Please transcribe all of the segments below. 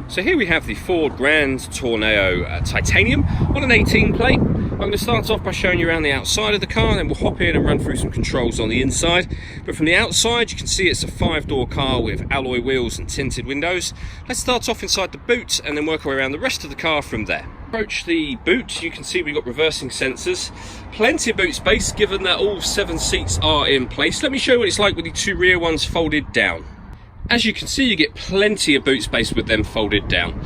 So here we have the Ford Grand Tourneo Titanium on an 18 plate. I'm going to start off by showing you around the outside of the car, and then we'll hop in and run through some controls on the inside. But from the outside you can see it's a 5-door car with alloy wheels and tinted windows. Let's start off inside the boot and then work our way around the rest of the car from there. Approach the boot, you can see we've got reversing sensors, plenty of boot space given that all 7 seats are in place. Let me show you what it's like with the 2 rear ones folded down. As you can see, you get plenty of boot space with them folded down.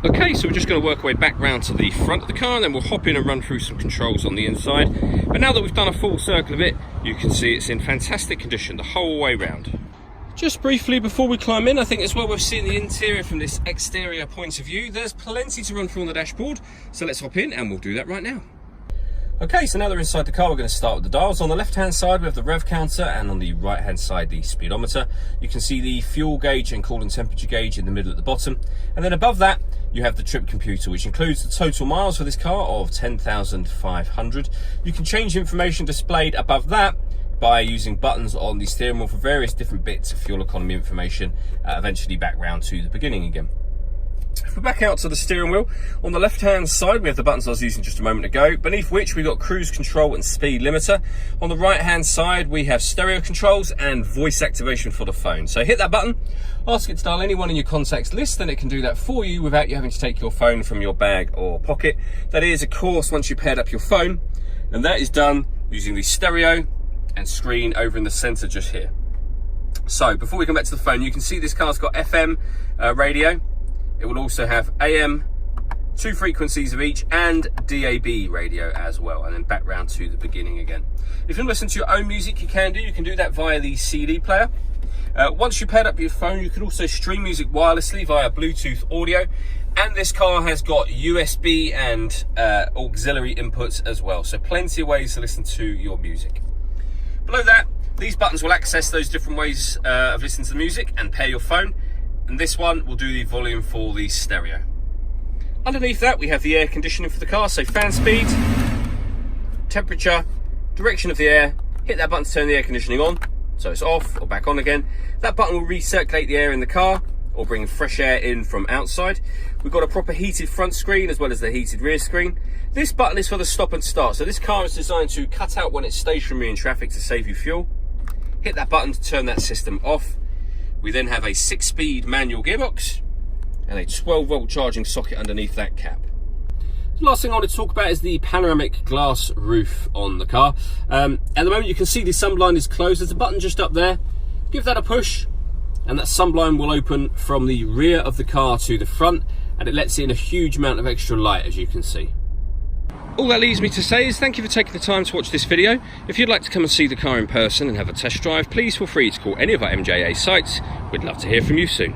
Okay, so we're just going to work our way back round to the front of the car and then we'll hop in and run through some controls on the inside. But now that we've done a full circle of it, you can see it's in fantastic condition the whole way round. Just briefly before we climb in, I think it's well worth seeing the interior from this exterior point of view. There's plenty to run through on the dashboard, so let's hop in and we'll do that right now. Okay, so now that we're inside the car, we're going to start with the dials. On the left-hand side, we have the rev counter, and on the right-hand side, the speedometer. You can see the fuel gauge and coolant temperature gauge in the middle at the bottom. And then above that, you have the trip computer, which includes the total miles for this car of 10,500. You can change information displayed above that by using buttons on the steering wheel for various different bits of fuel economy information, eventually back round to the beginning again. If we're back out to the steering wheel, on the left hand side we have the buttons I was using just a moment ago, beneath which we've got cruise control and speed limiter. On the right hand side we have stereo controls and voice activation for the phone. So hit that button, ask it to dial anyone in your contacts list, and it can do that for you without you having to take your phone from your bag or pocket. That is, of course, once you've paired up your phone, and that is done using the stereo and screen over in the center just here. So before we come back to the phone, you can see this car's got FM radio. It will also have AM, 2 frequencies of each, and DAB radio as well, and then back round to the beginning again. If you want to listen to your own music, you can do that via the CD player. Once you've paired up your phone, you can also stream music wirelessly via Bluetooth audio, and this car has got USB and auxiliary inputs as well, so plenty of ways to listen to your music. Below that, these buttons will access those different ways of listening to the music and pair your phone. And this one will do the volume for the stereo. Underneath that we have the air conditioning for the car, so fan speed, temperature, direction of the air. Hit that button to turn the air conditioning on, so it's off or back on again. That button will recirculate the air in the car or bring fresh air in from outside. We've got a proper heated front screen as well as the heated rear screen. This button is for the stop and start, so this car is designed to cut out when it's stationary in traffic to save you fuel. Hit that button to turn that system off. We then have a 6-speed manual gearbox and a 12-volt charging socket underneath that cap. The last thing I want to talk about is the panoramic glass roof on the car. At the moment you can see the sunblind is closed. There's a button just up there. Give that a push and that sunblind will open from the rear of the car to the front, and it lets in a huge amount of extra light, as you can see. All that leaves me to say is thank you for taking the time to watch this video. If you'd like to come and see the car in person and have a test drive, please feel free to call any of our MJA sites. We'd love to hear from you soon.